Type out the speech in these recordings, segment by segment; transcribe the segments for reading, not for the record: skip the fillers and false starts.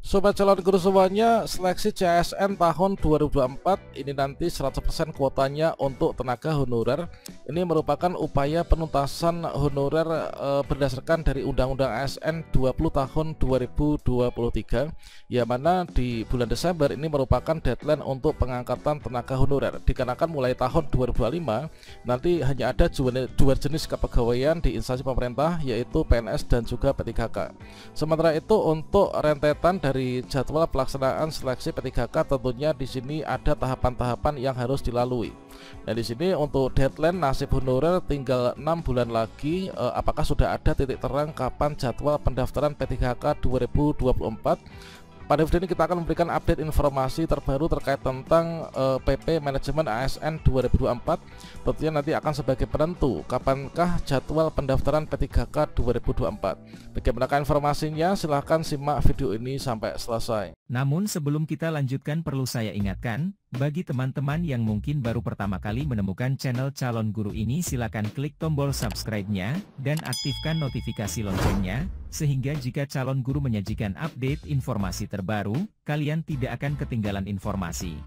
Sobat calon guru semuanya, seleksi CASN tahun 2024 ini nanti 100% kuotanya untuk tenaga honorer. Ini merupakan upaya penuntasan honorer berdasarkan dari Undang-Undang ASN 20 tahun 2023, yang mana di bulan Desember ini merupakan deadline untuk pengangkatan tenaga honorer. Dikarenakan mulai tahun 2025 nanti hanya ada dua jenis kepegawaian di instansi pemerintah, yaitu PNS dan juga P3K. Sementara itu untuk rentetan dari jadwal pelaksanaan seleksi P3K tentunya di sini ada tahapan-tahapan yang harus dilalui. Nah, di sini untuk deadline nasib honorer tinggal 6 bulan lagi. Apakah sudah ada titik terang kapan jadwal pendaftaran P3K 2024? Pada video ini kita akan memberikan update informasi terbaru terkait tentang PP Manajemen ASN 2024. Tentunya nanti akan sebagai penentu kapankah jadwal pendaftaran P3K 2024. Bagaimanakah informasinya? Silahkan simak video ini sampai selesai. Namun sebelum kita lanjutkan, perlu saya ingatkan, bagi teman-teman yang mungkin baru pertama kali menemukan channel Calon Guru ini, silakan klik tombol subscribe-nya dan aktifkan notifikasi loncengnya, sehingga jika Calon Guru menyajikan update informasi terbaru, kalian tidak akan ketinggalan informasi.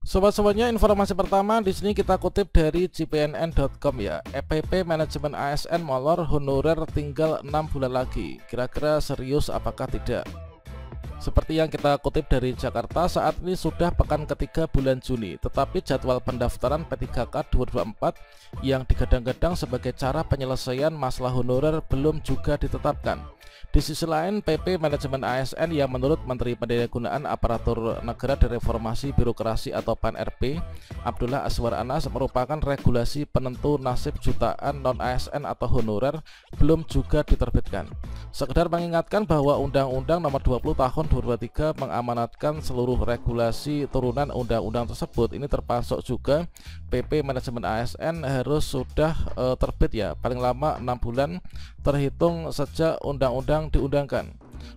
Sobat semuanya, informasi pertama di sini kita kutip dari cpnn.com ya. PP Manajemen ASN molor, honorer tinggal 6 bulan lagi. Kira-kira serius apakah tidak? Seperti yang kita kutip dari Jakarta, saat ini sudah pekan ketiga bulan Juni, tetapi jadwal pendaftaran P3K 2024 yang digadang-gadang sebagai cara penyelesaian masalah honorer belum juga ditetapkan. Di sisi lain, PP Manajemen ASN yang menurut Menteri Pendayagunaan Aparatur Negara dan Reformasi Birokrasi atau PAN-RB, Abdullah Azwar Anas, merupakan regulasi penentu nasib jutaan non-ASN atau honorer belum juga diterbitkan. Sekedar mengingatkan bahwa Undang-Undang Nomor 20 Tahun 2023 mengamanatkan seluruh regulasi turunan undang-undang tersebut. Ini termasuk juga PP Manajemen ASN harus sudah terbit ya, paling lama 6 bulan terhitung sejak undang-undang diundangkan.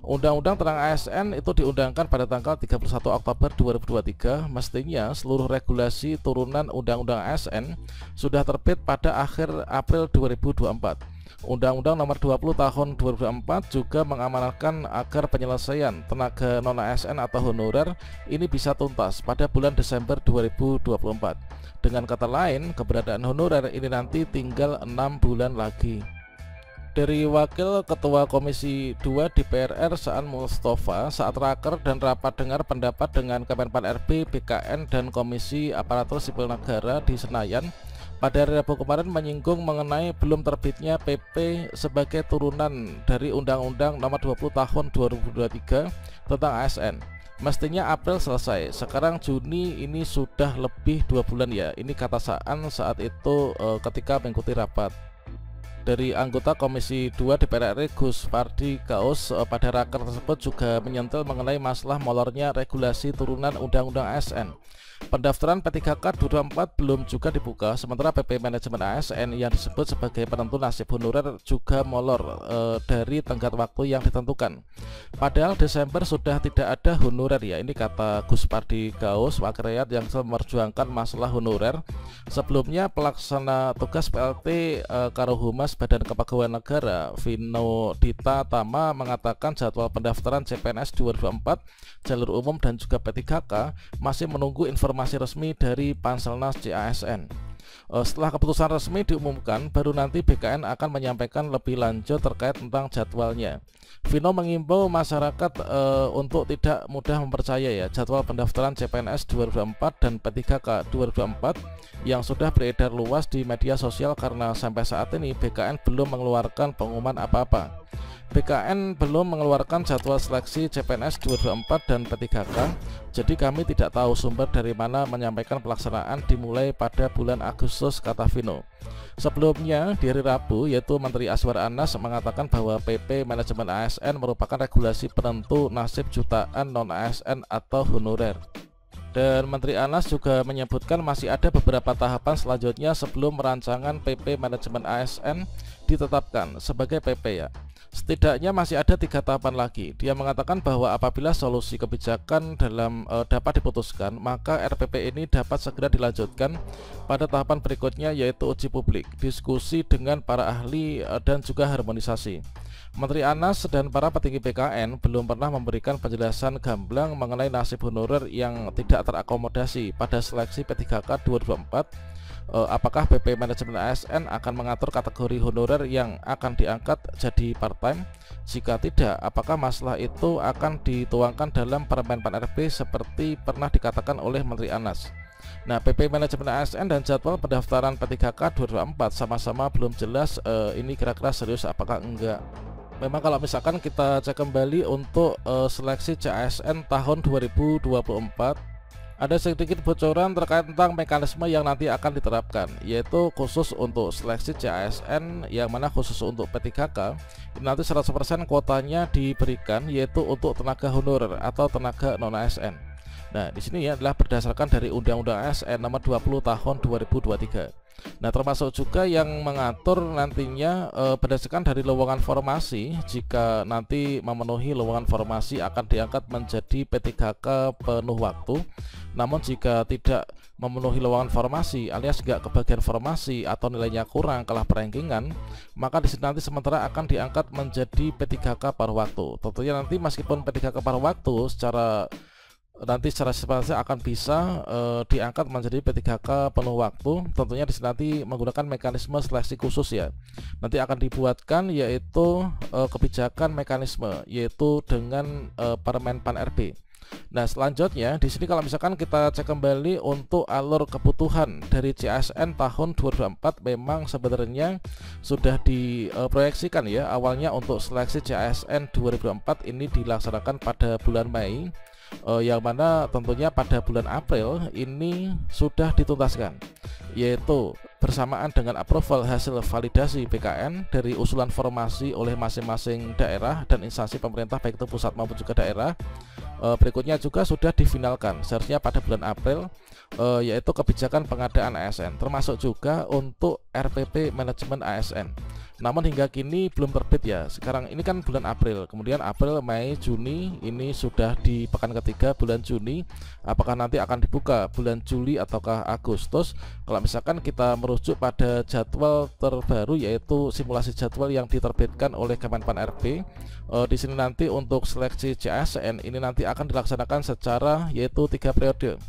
Undang-undang tentang ASN itu diundangkan pada tanggal 31 Oktober 2023. Mestinya seluruh regulasi turunan Undang-Undang ASN sudah terbit pada akhir April 2024. Undang-Undang Nomor 20 Tahun 2024 juga mengamanatkan agar penyelesaian tenaga non-ASN atau honorer ini bisa tuntas pada bulan Desember 2024. Dengan kata lain, keberadaan honorer ini nanti tinggal 6 bulan lagi. Dari Wakil Ketua Komisi 2 DPR R Saan Mustafa saat raker dan rapat dengar pendapat dengan Kemenpan RB, BKN, dan Komisi Aparatur Sipil Negara di Senayan pada hari Rabu kemarin menyinggung mengenai belum terbitnya PP sebagai turunan dari Undang-Undang Nomor 20 Tahun 2023 tentang ASN. Mestinya April selesai, sekarang Juni ini sudah lebih 2 bulan ya. Ini kata Saan saat itu ketika mengikuti rapat. Dari anggota Komisi 2 DPR RI Gus Pardi Gaus pada raker tersebut juga menyentil mengenai masalah molornya regulasi turunan Undang-Undang ASN. Pendaftaran P3K 2024 belum juga dibuka, sementara PP Manajemen ASN yang disebut sebagai penentu nasib honorer juga molor dari tenggat waktu yang ditentukan. Padahal Desember sudah tidak ada honorer ya, ini kata Gus Pardi Gaus, wakil rakyat yang memperjuangkan masalah honorer. Sebelumnya pelaksana tugas PLT Karohumas Badan Kepegawaian Negara Vino Dita Tama mengatakan jadwal pendaftaran CPNS 2024 jalur umum dan juga P3K masih menunggu informasi resmi dari Panselnas CASN. Setelah keputusan resmi diumumkan, baru nanti BKN akan menyampaikan lebih lanjut terkait tentang jadwalnya. Vino mengimbau masyarakat untuk tidak mudah mempercaya ya jadwal pendaftaran CPNS 2024 dan P3K 2024 yang sudah beredar luas di media sosial, karena sampai saat ini BKN belum mengeluarkan pengumuman apa-apa. BKN belum mengeluarkan jadwal seleksi CPNS 2024 dan P3K, jadi kami tidak tahu sumber dari mana menyampaikan pelaksanaan dimulai pada bulan Agustus, kata Vino. Sebelumnya di hari Rabu, yaitu Menteri Azwar Anas mengatakan bahwa PP Manajemen ASN merupakan regulasi penentu nasib jutaan non-ASN atau honorer. Dan Menteri Anas juga menyebutkan masih ada beberapa tahapan selanjutnya sebelum rancangan PP Manajemen ASN ditetapkan sebagai PP ya. Setidaknya masih ada 3 tahapan lagi. Dia mengatakan bahwa apabila solusi kebijakan dapat diputuskan, maka RPP ini dapat segera dilanjutkan pada tahapan berikutnya, yaitu uji publik, diskusi dengan para ahli, dan juga harmonisasi. Menteri Anas dan para petinggi BKN belum pernah memberikan penjelasan gamblang mengenai nasib honorer yang tidak terakomodasi pada seleksi P3K 2024. Apakah BP Manajemen ASN akan mengatur kategori honorer yang akan diangkat jadi part-time? Jika tidak, apakah masalah itu akan dituangkan dalam Permen Pan RB seperti pernah dikatakan oleh Menteri Anas? Nah, PP Manajemen ASN dan jadwal pendaftaran P3K 2024 sama-sama belum jelas. Ini kira-kira serius apakah enggak? Memang kalau misalkan kita cek kembali untuk seleksi CASN tahun 2024, ada sedikit bocoran terkait tentang mekanisme yang nanti akan diterapkan, yaitu khusus untuk seleksi CASN yang mana khusus untuk P3K nanti 100% kuotanya diberikan, yaitu untuk tenaga honorer atau tenaga non ASN. Nah, di sini ya adalah berdasarkan dari Undang-Undang ASN nomor 20 tahun 2023. Nah, termasuk juga yang mengatur nantinya berdasarkan dari lowongan formasi. Jika nanti memenuhi lowongan formasi akan diangkat menjadi P3K penuh waktu. Namun jika tidak memenuhi lowongan formasi alias nggak kebagian formasi atau nilainya kurang, kalah perankingan, maka di sini nanti sementara akan diangkat menjadi P3K paruh waktu. Tentunya nanti meskipun P3K paruh waktu secara spesial akan bisa diangkat menjadi P3K penuh waktu. Tentunya di sini nanti menggunakan mekanisme seleksi khusus ya. Nanti akan dibuatkan yaitu kebijakan mekanisme, yaitu dengan Permen Pan RB. Nah, selanjutnya di sini kalau misalkan kita cek kembali untuk alur kebutuhan dari CASN tahun 2024, memang sebenarnya sudah diproyeksikan ya. Awalnya untuk seleksi CASN 2024 ini dilaksanakan pada bulan Mei, yang mana tentunya pada bulan April ini sudah dituntaskan, yaitu bersamaan dengan approval hasil validasi BKN dari usulan formasi oleh masing-masing daerah dan instansi pemerintah baik itu pusat maupun juga daerah. Berikutnya juga sudah difinalkan seharusnya pada bulan April, yaitu kebijakan pengadaan ASN, termasuk juga untuk RPP Manajemen ASN. Namun hingga kini belum terbit ya. Sekarang ini kan bulan April, kemudian April, Mei, Juni, ini sudah di pekan ketiga bulan Juni. Apakah nanti akan dibuka bulan Juli ataukah Agustus? Kalau misalkan kita merujuk pada jadwal terbaru, yaitu simulasi jadwal yang diterbitkan oleh Kemenpan RB, di sini nanti untuk seleksi CASN ini nanti akan dilaksanakan secara yaitu 3 periode,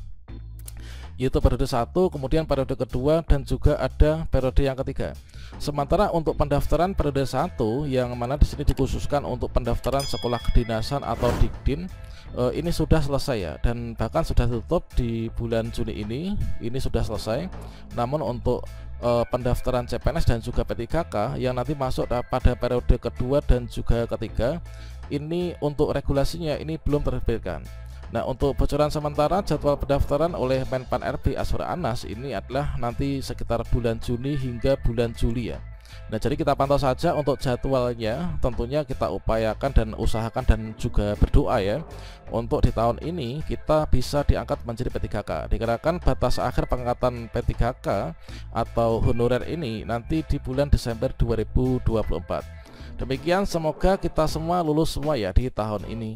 yaitu periode 1, kemudian periode kedua, dan juga ada periode yang ketiga. Sementara untuk pendaftaran periode 1 yang mana di sini dikhususkan untuk pendaftaran sekolah kedinasan atau Dikdin, ini sudah selesai ya, dan bahkan sudah tutup di bulan Juni ini sudah selesai. Namun untuk pendaftaran CPNS dan juga P3K yang nanti masuk pada periode kedua dan juga ketiga, ini untuk regulasinya ini belum terbitkan. Nah, untuk bocoran sementara jadwal pendaftaran oleh Menpan RB Azwar Anas ini adalah nanti sekitar bulan Juni hingga bulan Juli ya. Nah, jadi kita pantau saja untuk jadwalnya. Tentunya kita upayakan dan usahakan dan juga berdoa ya, untuk di tahun ini kita bisa diangkat menjadi P3K. Dikarenakan batas akhir pengangkatan P3K atau honorer ini nanti di bulan Desember 2024. Demikian, semoga kita semua lulus semua ya di tahun ini.